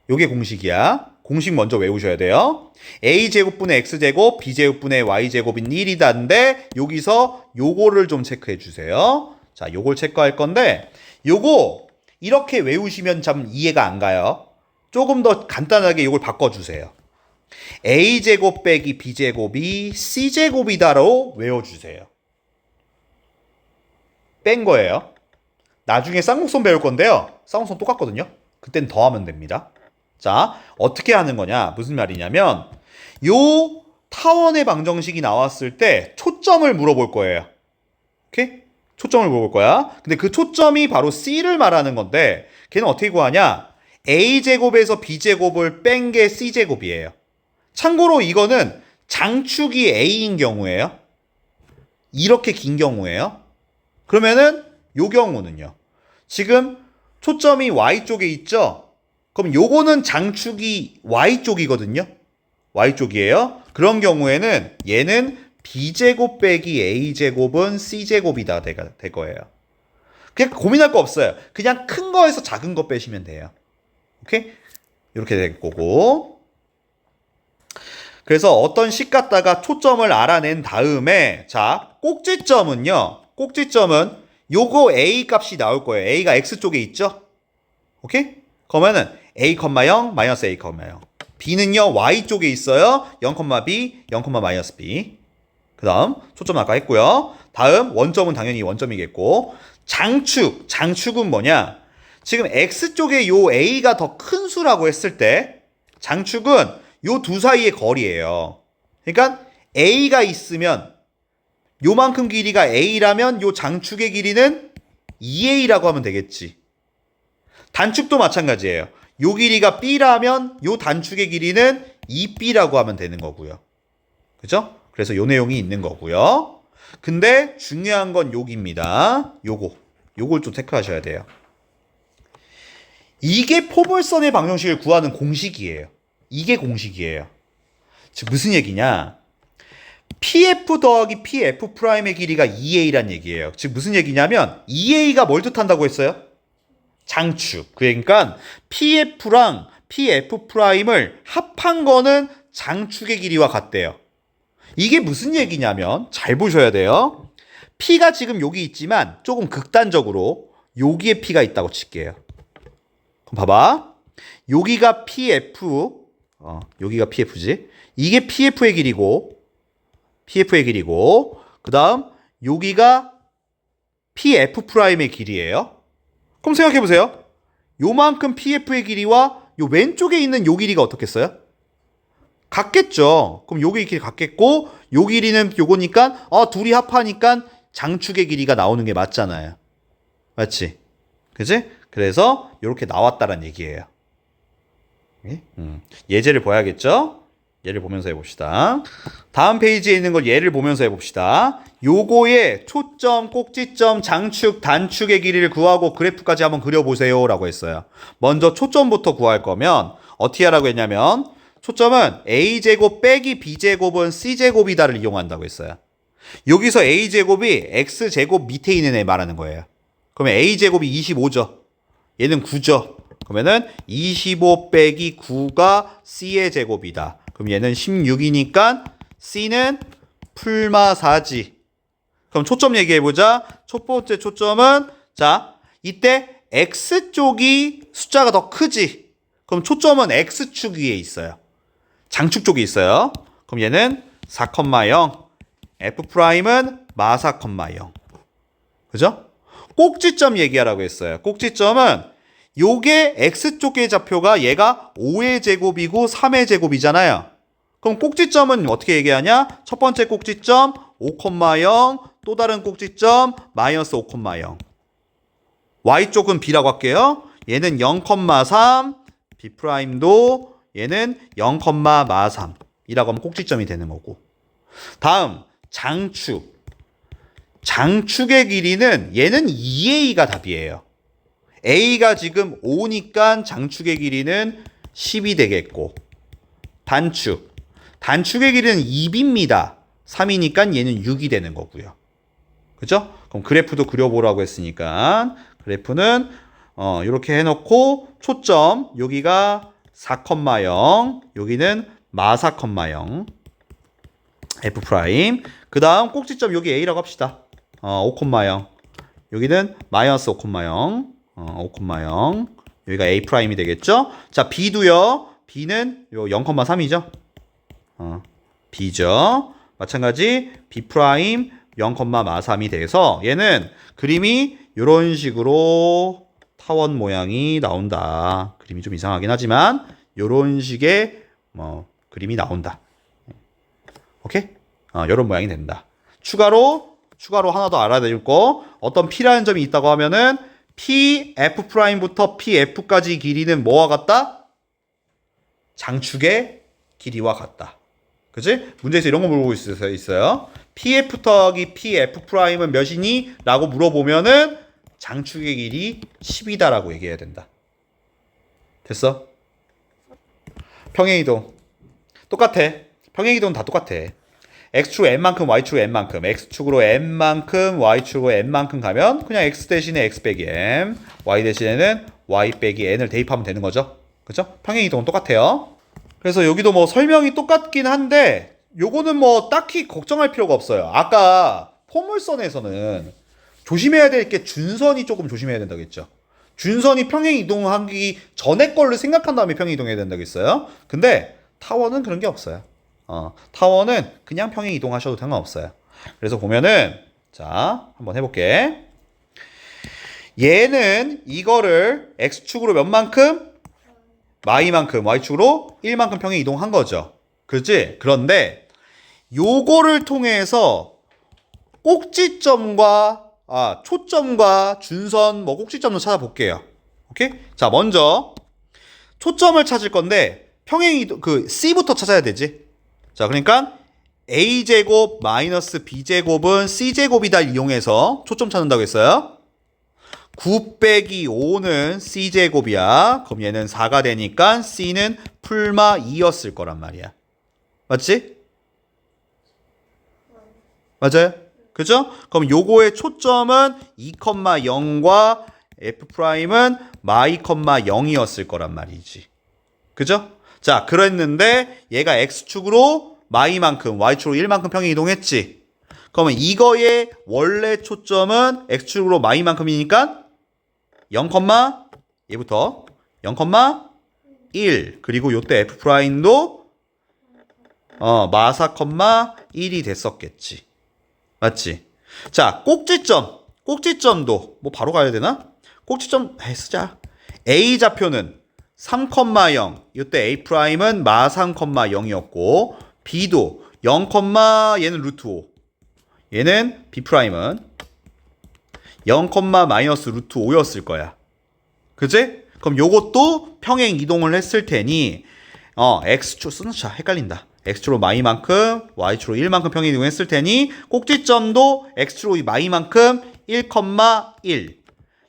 요게 공식이야. 공식 먼저 외우셔야 돼요. A제곱분의 X제곱, B제곱분의 Y제곱인 1이다인데 여기서 요거를 좀 체크해 주세요. 자, 요걸 체크할 건데 요거 이렇게 외우시면 참 이해가 안 가요. 조금 더 간단하게 요걸 바꿔주세요. A제곱 빼기 B제곱이 C제곱이다로 외워주세요. 뺀 거예요. 나중에 쌍곡선 배울 건데요. 쌍곡선 똑같거든요. 그땐 더하면 됩니다. 자, 어떻게 하는 거냐? 무슨 말이냐면 요 타원의 방정식이 나왔을 때 초점을 물어볼 거예요. 오케이? 초점을 물어볼 거야. 근데 그 초점이 바로 C를 말하는 건데 걔는 어떻게 구하냐? A제곱에서 B제곱을 뺀 게 C제곱이에요. 참고로 이거는 장축이 A인 경우예요. 이렇게 긴 경우예요. 그러면은 요 경우는요. 지금 초점이 Y쪽에 있죠? 그럼 요거는 장축이 Y쪽이거든요. Y쪽이에요. 그런 경우에는 얘는 B제곱 빼기 A제곱은 C제곱이다 될 거예요. 그냥 고민할 거 없어요. 그냥 큰 거에서 작은 거 빼시면 돼요. 오케이? 이렇게 될 거고. 그래서 어떤 식 갖다가 초점을 알아낸 다음에 자, 꼭지점은요. 꼭지점은 요거 A 값이 나올 거예요. A가 X쪽에 있죠? 오케이? 그러면은 A, 0, 마이너스 A, 0. B는요. Y쪽에 있어요. 0,B, 0,-B. 그 다음 초점 아까 했고요. 다음 원점은 당연히 원점이겠고 장축은 뭐냐? 지금 X쪽에 요 A가 더 큰 수라고 했을 때 장축은 요 두 사이의 거리예요. 그러니까 A가 있으면 요만큼 길이가 A라면 요 장축의 길이는 2A라고 하면 되겠지. 단축도 마찬가지예요. 요 길이가 B라면 요 단축의 길이는 2B라고 하면 되는 거고요. 그죠? 그래서 요 내용이 있는 거고요. 근데 중요한 건 여기입니다. 요걸 좀 체크하셔야 돼요. 이게 포물선의 방정식을 구하는 공식이에요. 이게 공식이에요. 즉 무슨 얘기냐? PF 더하기 PF'의 길이가 2A란 얘기예요. 즉 무슨 얘기냐면 2A가 뭘 뜻한다고 했어요? 장축. 그러니까 PF랑 PF'을 합한 거는 장축의 길이와 같대요. 이게 무슨 얘기냐면 잘 보셔야 돼요. P가 지금 여기 있지만 조금 극단적으로 여기에 P가 있다고 칠게요. 그럼 봐봐. 여기가 PF, 여기가 PF지. 이게 PF의 길이고 그 다음 여기가 PF'의 길이에요. 그럼 생각해 보세요. 요만큼 PF의 길이와 요 왼쪽에 있는 요 길이가 어떻겠어요? 같겠죠. 그럼 요게 길이 같겠고 요 길이는 요거니까 둘이 합하니까 장축의 길이가 나오는 게 맞잖아요. 맞지? 그지? 그래서 이렇게 나왔다란 얘기예요. 예제를 봐야겠죠? 예를 보면서 해봅시다. 다음 페이지에 있는 걸 예를 보면서 해봅시다. 요거의 초점, 꼭지점, 장축, 단축의 길이를 구하고 그래프까지 한번 그려보세요 라고 했어요. 먼저 초점부터 구할 거면 어떻게 하라고 했냐면 초점은 a제곱 빼기 b제곱은 c제곱이다를 이용한다고 했어요. 여기서 a제곱이 x제곱 밑에 있는 애 말하는 거예요. 그러면 a제곱이 25죠. 얘는 9죠. 그러면은 25 빼기 9가 c의 제곱이다. 그럼 얘는 16이니까 c는 풀마 4지. 그럼 초점 얘기해보자. 첫 번째 초점은 자 이때 x쪽이 숫자가 더 크지. 그럼 초점은 x축 위에 있어요. 장축 쪽에 있어요. 그럼 얘는 4,0 F'은 마 4,0 그죠? 꼭지점 얘기하라고 했어요. 꼭지점은 요게 x쪽의 좌표가 얘가 5의 제곱이고 3의 제곱이잖아요. 그럼 꼭지점은 어떻게 얘기하냐? 첫 번째 꼭지점 5,0 또 다른 꼭지점 마이너스 5,0 y쪽은 b라고 할게요. 얘는 0,3 b'도 얘는 0,마3 이라고 하면 꼭지점이 되는 거고. 다음 장축. 장축의 길이는 얘는 2a가 답이에요. a가 지금 5니까 장축의 길이는 10이 되겠고 단축. 단축의 길이는 2b입니다. 3이니까 얘는 6이 되는 거고요. 그죠? 그럼 그래프도 그려보라고 했으니까 그래프는 이렇게 해놓고 초점 여기가 4,0 여기는 마 4,0 F 프라임. 그 다음 꼭지점 여기 A라고 합시다. 5,0 여기는 마이너스 5,0 5,0 여기가 A 프라임이 되겠죠. 자 B도요. B는 요 0,3이죠. B죠. 마찬가지 B 프라임 0,마3이 돼서 얘는 그림이 이런 식으로 타원 모양이 나온다. 그림이 좀 이상하긴 하지만 이런 식의 그림이 나온다. 오케이? 이런 모양이 된다. 추가로 하나 더 알아야 될 거 어떤 P라는 점이 있다고 하면은 PF'부터 PF까지 길이는 뭐와 같다? 장축의 길이와 같다. 그치? 문제에서 이런 거 물어보고 있어요. PF 더하기 PF'은 몇이니? 라고 물어보면은 장축의 길이 10이다라고 얘기해야 된다. 됐어? 평행이동 똑같아. 평행이동은 다 똑같아. x축 n만큼 y축 n만큼 x축으로 n만큼 y축으로 n만큼 가면 그냥 x 대신에 x 빼기 m y 대신에는 y 빼기 n을 대입하면 되는 거죠. 그죠? 평행이동은 똑같아요. 그래서 여기도 뭐 설명이 똑같긴 한데 요거는 뭐 딱히 걱정할 필요가 없어요. 아까 포물선에서는 조심해야 될 게 준선이 조금 조심해야 된다고 했죠. 준선이 평행이동하기 전에 걸로 생각한 다음에 평행이동해야 된다고 했어요. 근데 타원은 그런 게 없어요. 타원은 그냥 평행이동하셔도 상관없어요. 그래서 보면은 자 한번 해볼게. 얘는 이거를 x축으로 몇 만큼? 마이만큼 y축으로 1만큼 평행이동한 거죠. 그렇지? 그런데 요거를 통해서 꼭지점과 초점과 준선 꼭지점도 찾아볼게요. 오케이? 자, 먼저 초점을 찾을 건데 평행이동 C부터 찾아야 되지. 자, 그러니까 A제곱 마이너스 B제곱은 C제곱이다 이용해서 초점 찾는다고 했어요. 9 빼기 5는 C제곱이야. 그럼 얘는 4가 되니까 C는 풀마 2였을 거란 말이야. 맞지? 맞아요? 그죠? 그럼 요거의 초점은 2,0과 F'은 마 2,0이었을 거란 말이지. 그죠? 자, 그랬는데 얘가 X축으로 마이만큼, Y축으로 1만큼 평행 이동했지. 그러면 이거의 원래 초점은 X축으로 마이만큼이니까 0, 얘부터 0,1 그리고 요때 F'도 마 4,1이 됐었겠지. 맞지? 자, 꼭지점도 뭐 바로 가야 되나? 꼭지점 쓰자. A 좌표는 3,0 이때 A'은 마 3,0이었고 B도 0, 얘는 루트 5 얘는 B'은 0, 마이너스 루트 5였을 거야. 그지? 그럼 요것도 평행 이동을 했을 테니 X축 쓰놓자 헷갈린다. X축으로 마이만큼 Y축으로 1만큼 평행 이동했을 테니 꼭지점도 X축으로 마이만큼 1, 1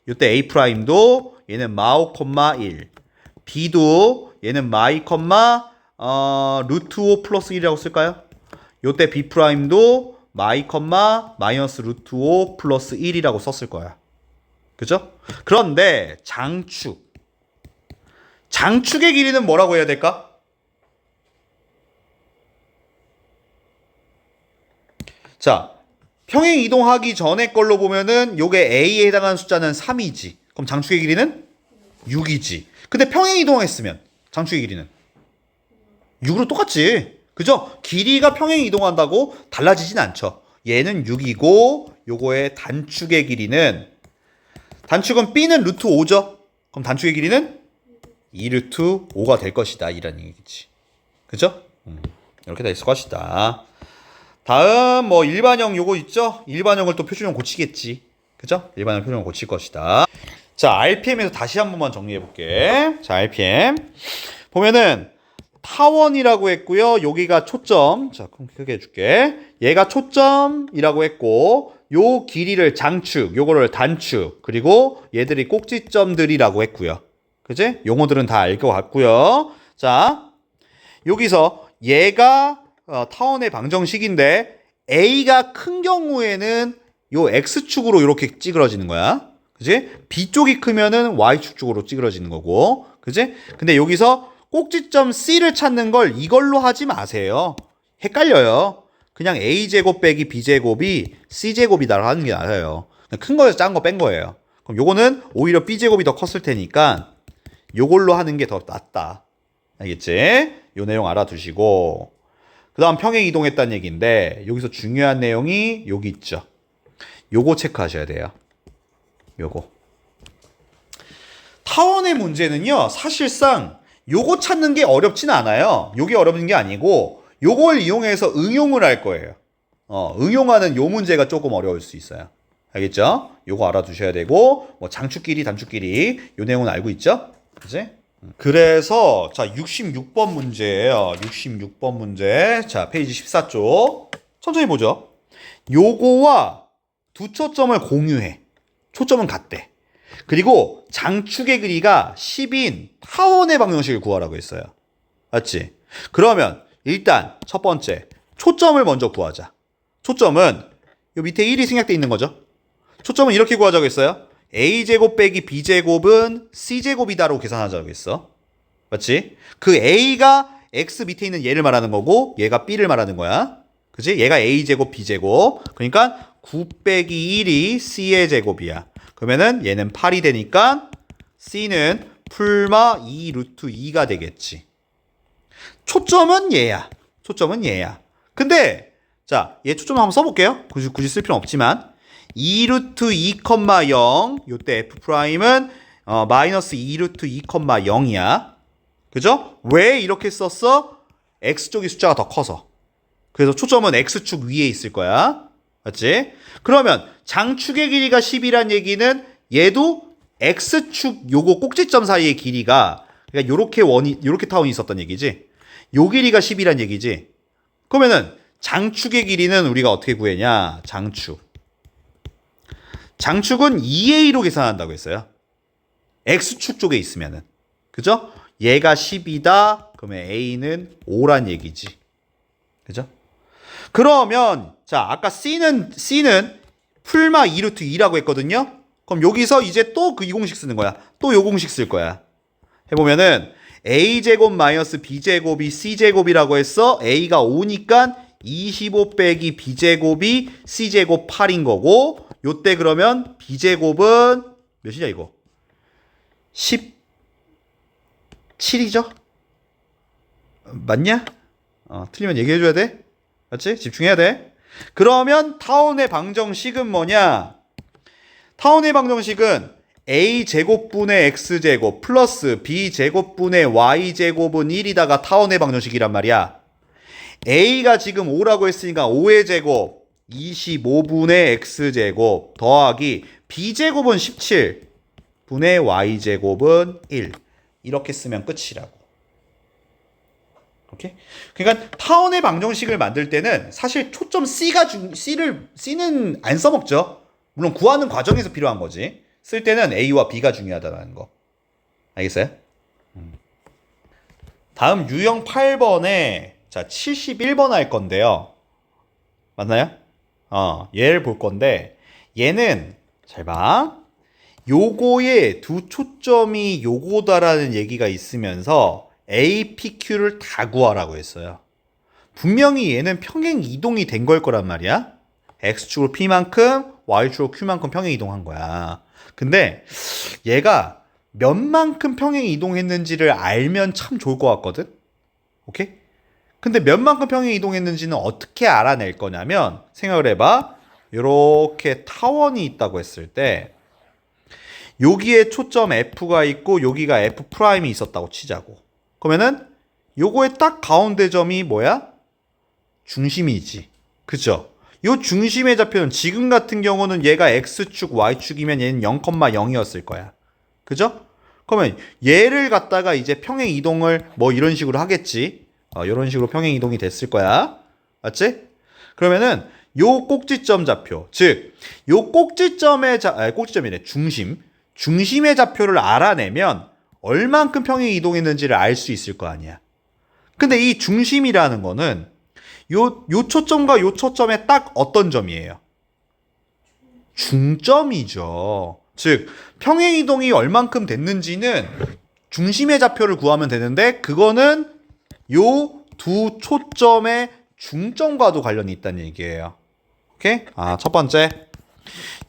이때 A'도 얘는 마5, 1 B도 얘는 마이, 루트 5 플러스 1이라고 쓸까요? 요때 B'도 마이, 마이너스 루트 5 플러스 1이라고 썼을 거야. 그죠? 그런데 장축의 길이는 뭐라고 해야 될까? 자, 평행 이동하기 전에 걸로 보면은 요게 A에 해당하는 숫자는 3이지. 그럼 장축의 길이는 6이지. 근데 평행 이동했으면 장축의 길이는 6으로 똑같지. 그죠? 길이가 평행 이동한다고 달라지진 않죠. 얘는 6이고 요거의 단축의 길이는 단축은 B는 루트 5죠. 그럼 단축의 길이는 2 루트 5가 될 것이다. 이란 얘기지. 그죠? 이렇게 될 것이다. 다음 뭐 일반형 요거 있죠? 일반형을 또 표준형 고치겠지. 그죠? 일반형 표준형 고칠 것이다. 자, RPM에서 다시 한 번만 정리해 볼게. 자, RPM 보면은 타원이라고 했고요. 여기가 초점. 자, 그럼 크게 해줄게. 얘가 초점이라고 했고 요 길이를 장축, 요거를 단축, 그리고 얘들이 꼭지점들이라고 했고요. 그지? 용어들은 다 알 것 같고요. 자, 여기서 얘가 타원의 방정식인데 A가 큰 경우에는 요 X축으로 이렇게 찌그러지는 거야. 그지? B쪽이 크면은 Y축 쪽으로 찌그러지는 거고. 그지? 근데 여기서 꼭지점 C를 찾는 걸 이걸로 하지 마세요. 헷갈려요. 그냥 A제곱 빼기 B제곱이 C제곱이다 하는 게 나아요. 큰 거에서 작은 거 뺀 거예요. 그럼 요거는 오히려 B제곱이 더 컸을 테니까 요걸로 하는 게 더 낫다. 알겠지? 요 내용 알아두시고 그 다음 평행 이동했다는 얘기인데 여기서 중요한 내용이 여기 있죠. 요거 체크하셔야 돼요. 요거. 타원의 문제는요. 사실상 요거 찾는 게 어렵진 않아요. 요게 어려운 게 아니고 요걸 이용해서 응용을 할 거예요. 응용하는 요 문제가 조금 어려울 수 있어요. 알겠죠? 요거 알아두셔야 되고 뭐 장축끼리 단축끼리 요 내용은 알고 있죠? 그치? 그래서 자 66번 문제예요. 66번 문제. 자 페이지 14쪽 천천히 보죠. 요거와 두 초점을 공유해. 초점은 같대. 그리고 장축의 길이가 10인 타원의 방정식을 구하라고 했어요. 맞지? 그러면 일단 첫 번째 초점을 먼저 구하자. 초점은 요 밑에 1이 생략되어 있는 거죠. 초점은 이렇게 구하자고 했어요. A제곱 빼기 B제곱은 C제곱이다라고 계산하자고 했어. 맞지? 그 A가 X 밑에 있는 얘를 말하는 거고 얘가 B를 말하는 거야. 그치? 얘가 A제곱 B제곱. 그러니까 9 빼기 1이 C의 제곱이야. 그러면은 얘는 8이 되니까 C는 풀마 2 루트 2가 되겠지. 초점은 얘야. 초점은 얘야. 근데 자, 얘 초점 한번 써볼게요. 굳이 쓸 필요는 없지만 2 루트 2, 0 요때 F'은 마이너스 2 루트 2, 0이야. 그죠? 왜 이렇게 썼어? X쪽의 숫자가 더 커서. 그래서 초점은 X축 위에 있을 거야. 맞지? 그러면 장축의 길이가 10이란 얘기는 얘도 X축 요거 꼭지점 사이의 길이가 그러니까 요렇게 타원이 있었던 얘기지. 요 길이가 10이란 얘기지. 그러면은 장축의 길이는 우리가 어떻게 구했냐? 장축은 2A로 계산한다고 했어요. X축 쪽에 있으면은. 그죠? 얘가 10이다. 그러면 A는 5란 얘기지. 그죠? 그러면 자, 아까 C는 풀마 2 루트 2라고 했거든요. 그럼 여기서 이제 또 그 이 공식 쓰는 거야. 또 요 공식 쓸 거야. 해보면은 A제곱 마이너스 B제곱이 C제곱이라고 했어. A가 5니까 25 빼기 B제곱이 C제곱 8인 거고 요때 그러면 B제곱은 몇이냐 이거? 17이죠? 맞냐? 틀리면 얘기해줘야 돼. 맞지? 집중해야 돼. 그러면 타원의 방정식은 뭐냐? 타원의 방정식은 a제곱분의 x제곱 플러스 b제곱분의 y제곱은 1이다가 타원의 방정식이란 말이야. a가 지금 5라고 했으니까 5의 제곱 25분의 x제곱 더하기 b제곱은 17분의 y제곱은 1. 이렇게 쓰면 끝이라고. 오케이? 그러니까 타원의 방정식을 만들 때는 사실 초점 C는 안 써먹죠. 물론 구하는 과정에서 필요한 거지. 쓸 때는 A와 B가 중요하다는 거. 알겠어요? 다음 유형 8번에 자 71번 할 건데요. 맞나요? 얘를 볼 건데 얘는 잘 봐. 요거에 두 초점이 요거다라는 얘기가 있으면서 A, P, Q를 다 구하라고 했어요. 분명히 얘는 평행 이동이 된 걸 거란 말이야. X축으로 P만큼, Y축으로 Q만큼 평행 이동한 거야. 근데 얘가 몇만큼 평행 이동했는지를 알면 참 좋을 것 같거든? 오케이? 근데 몇만큼 평행 이동했는지는 어떻게 알아낼 거냐면 생각을 해봐. 요렇게 타원이 있다고 했을 때 여기에 초점 F가 있고 여기가 F'이 있었다고 치자고. 그러면은 요거의 딱 가운데 점이 뭐야? 중심이지. 그죠? 요 중심의 좌표는 지금 같은 경우는 얘가 X축, Y축이면 얘는 0,0이었을 거야. 그죠? 그러면 얘를 갖다가 이제 평행 이동을 뭐 이런 식으로 하겠지. 이런 식으로 평행 이동이 됐을 거야. 맞지? 그러면은 요 꼭지점 좌표, 즉 요 꼭지점이래. 중심의 좌표를 알아내면 얼만큼 평행 이동했는지를 알 수 있을 거 아니야. 근데 이 중심이라는 거는 요 초점과 요 초점의 딱 어떤 점이에요? 중점이죠. 즉 평행 이동이 얼만큼 됐는지는 중심의 좌표를 구하면 되는데 그거는 요 두 초점의 중점과도 관련이 있다는 얘기예요. 오케이? 첫 번째.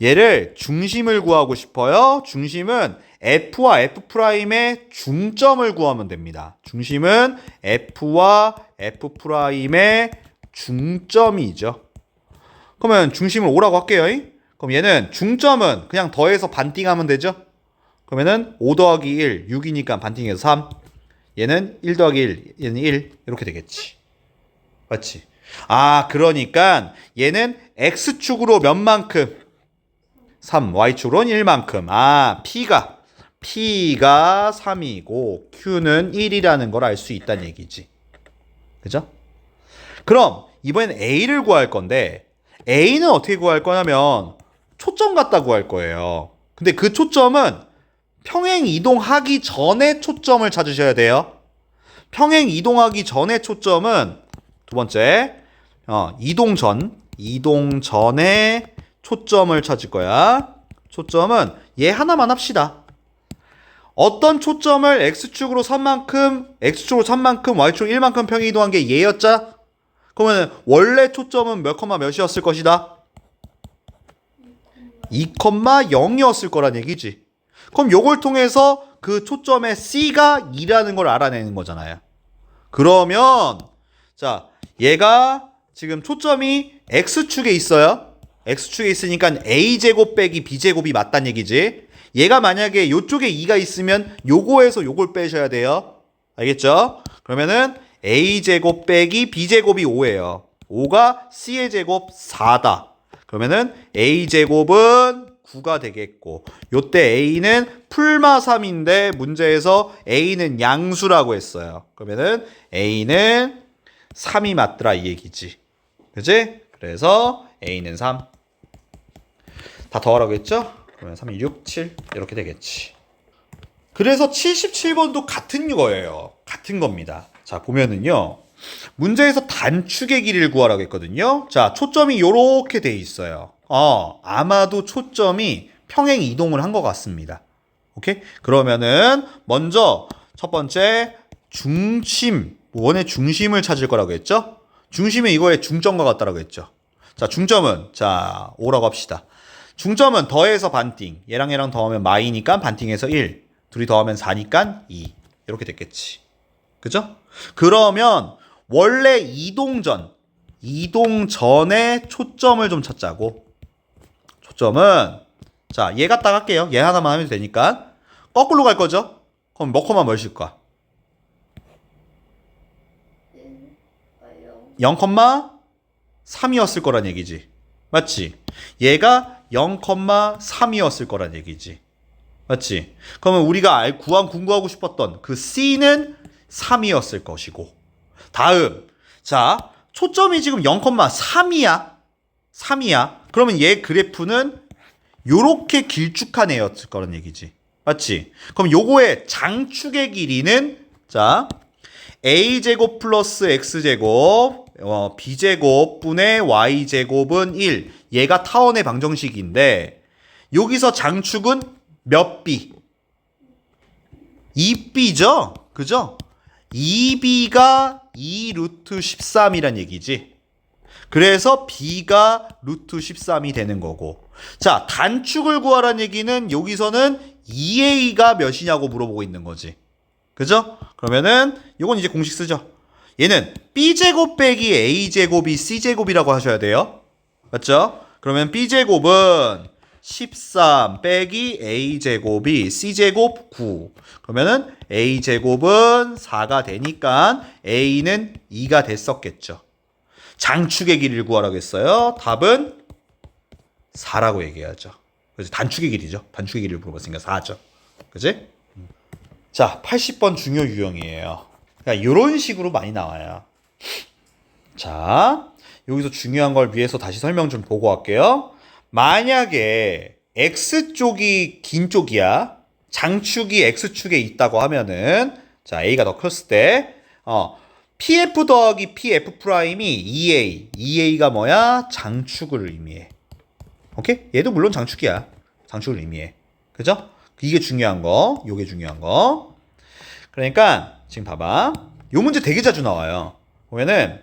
얘를 중심을 구하고 싶어요. 중심은 F와 F'의 중점을 구하면 됩니다. 중심은 F와 F'의 중점이죠. 그러면 중심을 5라고 할게요. 그럼 얘는 중점은 그냥 더해서 반띵하면 되죠. 그러면은 5 더하기 1, 6이니까 반띵해서 3. 얘는 1 더하기 1, 얘는 1. 이렇게 되겠지. 맞지? 그러니까 얘는 X축으로 몇만큼? 3, Y축으로는 1만큼. P가 3이고 Q는 1이라는 걸 알 수 있다는 얘기지. 그죠? 그럼 이번엔 A를 구할 건데 A는 어떻게 구할 거냐면 초점 갖다 구할 거예요. 근데 그 초점은 평행 이동하기 전에 초점을 찾으셔야 돼요. 평행 이동하기 전에 초점은 두 번째 이동 전에 초점을 찾을 거야. 초점은 얘 하나만 합시다. 어떤 초점을 X축으로 3만큼, Y축으로 1만큼 평행 이동한 게 얘였자? 그러면 원래 초점은 몇 컴마 몇이었을 것이다? 2,0이었을 거란 얘기지. 그럼 요걸 통해서 그 초점의 C가 2라는 걸 알아내는 거잖아요. 그러면 자, 얘가 지금 초점이 X축에 있어요. X축에 있으니까 A제곱 빼기 B제곱이 맞단 얘기지. 얘가 만약에 요쪽에 2가 있으면 요거에서 요걸 빼셔야 돼요. 알겠죠? 그러면은 A제곱 빼기 B제곱이 5예요. 5가 C의 제곱 4다. 그러면은 A제곱은 9가 되겠고 요때 A는 풀마 3인데 문제에서 A는 양수라고 했어요. 그러면은 A는 3이 맞더라 이 얘기지. 그치? 그래서 A는 3. 다 더하라고 했죠? 그러면 3, 6, 7 이렇게 되겠지. 그래서 77번도 같은 거예요. 같은 겁니다. 자 보면은요. 문제에서 단축의 길이를 구하라고 했거든요. 자 초점이 요렇게 돼 있어요. 아마도 초점이 평행 이동을 한 것 같습니다. 오케이? 그러면은 먼저 첫 번째 원의 중심을 찾을 거라고 했죠? 중심은 이거의 중점과 같다라고 했죠. 자 중점은 5라고 합시다. 중점은 더해서 반띵. 얘랑 얘랑 더하면 마이니까 반띵해서 1. 둘이 더하면 4니까 2. 이렇게 됐겠지. 그죠? 그러면 원래 이동 전에 초점을 좀 찾자고. 초점은 자, 얘 갖다 갈게요. 얘 하나만 하면 되니까. 거꾸로 갈 거죠? 그럼 몇 콤마 몇일까? 0,3이었을 거란 얘기지. 맞지? 얘가 0,3이었을 거란 얘기지. 맞지? 그러면 우리가 공부하고 싶었던 그 C는 3이었을 것이고. 다음. 자, 초점이 지금 0,3이야. 3이야. 그러면 얘 그래프는 요렇게 길쭉한 애였을 거란 얘기지. 맞지? 그럼 요거의 장축의 길이는 자, a제곱 플러스 x제곱 b제곱 분의 y제곱은 1. 얘가 타원의 방정식인데 여기서 장축은 몇 b? 2b죠? 그죠? 2b가 2 루트 13이란 얘기지. 그래서 b가 루트 13이 되는 거고. 자, 단축을 구하라는 얘기는 여기서는 2a가 몇이냐고 물어보고 있는 거지. 그죠? 그러면은 이건 이제 공식 쓰죠. 얘는 b제곱 빼기 a제곱이 c제곱이라고 하셔야 돼요. 맞죠? 그러면 b제곱은 13 빼기 a제곱이 c제곱 9. 그러면은 a제곱은 4가 되니까 a는 2가 됐었겠죠. 장축의 길이를 구하라고 했어요. 답은 4라고 얘기하죠. 그래서 단축의 길이죠. 단축의 길이를 물어봤으니까 4죠. 그지? 자, 80번 중요 유형이에요. 그러니까 이런 식으로 많이 나와요. 자, 여기서 중요한 걸 위해서 다시 설명 좀 보고 갈게요. 만약에 X쪽이 긴 쪽이야. 장축이 X축에 있다고 하면은 자, A가 더 컸을 때 PF 더하기 PF 프라임이 2A. 2A가 뭐야? 장축을 의미해. 오케이? 얘도 물론 장축이야. 장축을 의미해. 그죠? 이게 중요한 거. 요게 중요한 거. 그러니까 지금 봐봐. 요 문제 되게 자주 나와요. 보면은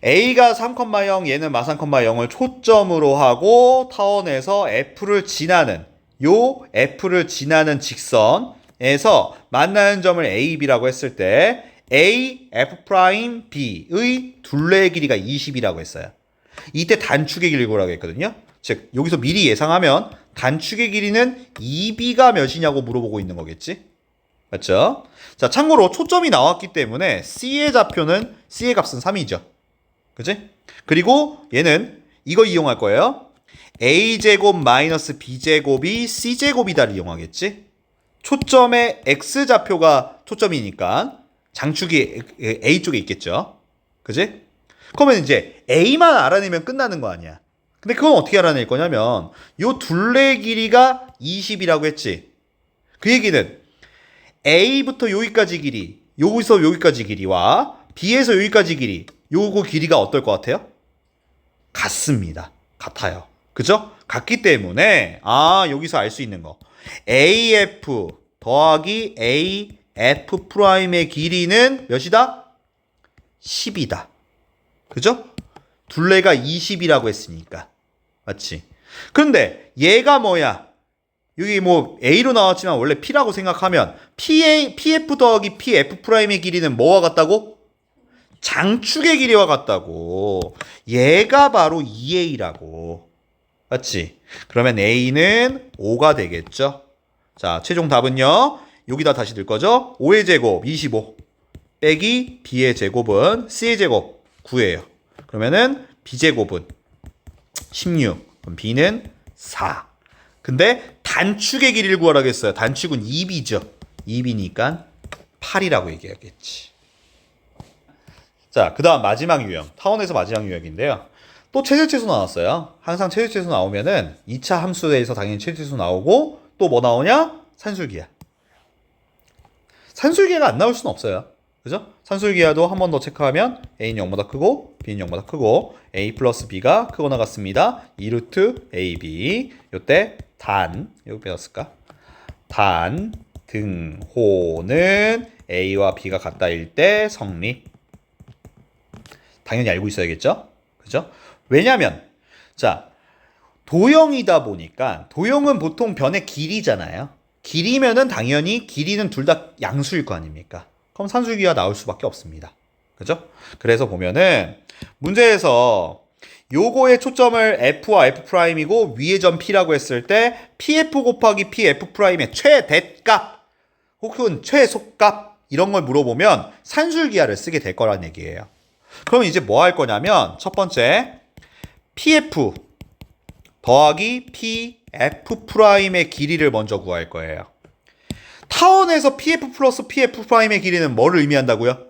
A가 3,0 얘는 마3,0을 초점으로 하고 타원에서 F를 지나는 요 F를 지나는 직선에서 만나는 점을 A, B라고 했을 때 A, F 프라임, B의 둘레의 길이가 20이라고 했어요. 이때 단축의 길이를 구하라고 했거든요. 즉 여기서 미리 예상하면 단축의 길이는 2B가 몇이냐고 물어보고 있는 거겠지? 맞죠? 자, 참고로 초점이 나왔기 때문에 C의 좌표는 C의 값은 3이죠. 그치? 그리고 얘는 이거 이용할 거예요. A제곱 마이너스 B제곱이 C제곱이다를 이용하겠지? 초점의 X좌표가 초점이니까 장축이 A 쪽에 있겠죠. 그치? 그러면 이제 A만 알아내면 끝나는 거 아니야. 근데 그건 어떻게 알아낼 거냐면 요 둘레의 길이가 20이라고 했지. 그 얘기는 A부터 여기까지 길이, 여기서 여기까지 길이와 B에서 여기까지 길이, 요거 길이가 어떨 것 같아요? 같습니다. 같아요. 그죠? 같기 때문에 여기서 알 수 있는 거 AF 더하기 AF 프라임의 길이는 몇이다? 10이다. 그죠? 둘레가 20이라고 했으니까. 맞지? 그런데 얘가 뭐야? 여기 뭐 A로 나왔지만 원래 P라고 생각하면 PF 더하기 PF 프라임의 길이는 뭐와 같다고? 장축의 길이와 같다고. 얘가 바로 2A라고. 맞지? 그러면 A는 5가 되겠죠? 자, 최종 답은요. 여기다 다시 넣을 거죠? 5의 제곱 25 빼기 B의 제곱은 C의 제곱 9예요. 그러면은 B제곱은 16. 그럼 B는 4. 근데 단축의 길이를 구하라고 했어요. 단축은 2B죠. 2B니까 8이라고 얘기하겠지. 자, 그 다음 마지막 유형. 타원에서 마지막 유형인데요. 또 최대치수 나왔어요. 항상 최대치수 나오면은 2차 함수에서 당연히 최대치수 나오고 또 뭐 나오냐? 산술기하. 산술기하가 안 나올 수는 없어요. 그죠? 산술기하도 한 번 더 체크하면 A는 0보다 크고 B는 0보다 크고 A 플러스 B가 크거나 같습니다. 2루트 AB. 요때 이거 배웠을까? 단 등호는 A와 B가 같다일 때 성립. 당연히 알고 있어야겠죠? 그죠? 왜냐면 자, 도형이다 보니까 도형은 보통 변의 길이잖아요. 길이면은 당연히 길이는 둘 다 양수일 거 아닙니까? 그럼 산술기가 나올 수밖에 없습니다. 그죠? 그래서 보면은 문제에서 요거의 초점을 F와 F'이고 위의 점 P라고 했을 때 PF 곱하기 PF'의 최대값 혹은 최소값 이런 걸 물어보면 산술기하를 쓰게 될 거란 얘기예요. 그럼 이제 뭐 할 거냐면 첫 번째 PF 더하기 PF'의 길이를 먼저 구할 거예요. 타원에서 PF 플러스 PF'의 길이는 뭐를 의미한다고요?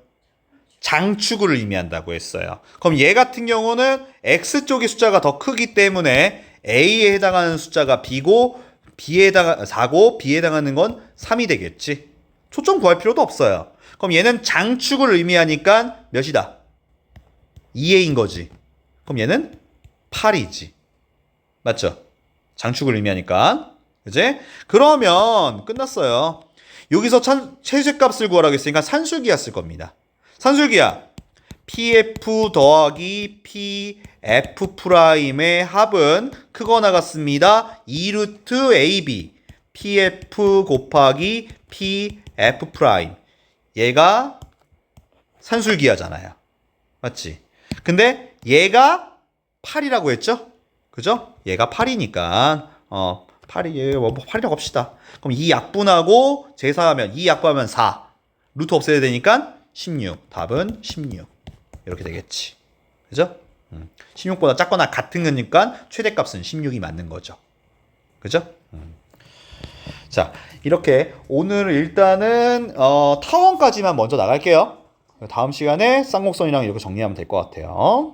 장축을 의미한다고 했어요. 그럼 얘 같은 경우는 X쪽의 숫자가 더 크기 때문에 A에 해당하는 숫자가 B고 B에 해당 4고 B에 해당하는 건 3이 되겠지. 초점 구할 필요도 없어요. 그럼 얘는 장축을 의미하니까 몇이다? 2A인 거지. 그럼 얘는 8이지. 맞죠? 장축을 의미하니까. 그지? 그러면 끝났어요. 여기서 최소값을 구하라고 했으니까 산술기하 쓸 겁니다. 산술기하 PF 더하기 PF'의 합은 크거나 같습니다. 2루트 AB PF 곱하기 PF' 얘가 산술기하잖아요. 맞지? 근데 얘가 8이라고 했죠? 그죠? 얘가 8이니까 8이 뭐 8이라고 합시다. 그럼 이 약분하고 제사하면 이 약분하면 4 루트 없애야 되니까 16 답은 16 이렇게 되겠지. 그죠? 16보다 작거나 같은 거니까 최대값은 16이 맞는 거죠. 그죠? 자 이렇게 오늘 일단은 타원까지만 먼저 나갈게요. 다음 시간에 쌍곡선이랑 이렇게 정리하면 될 것 같아요.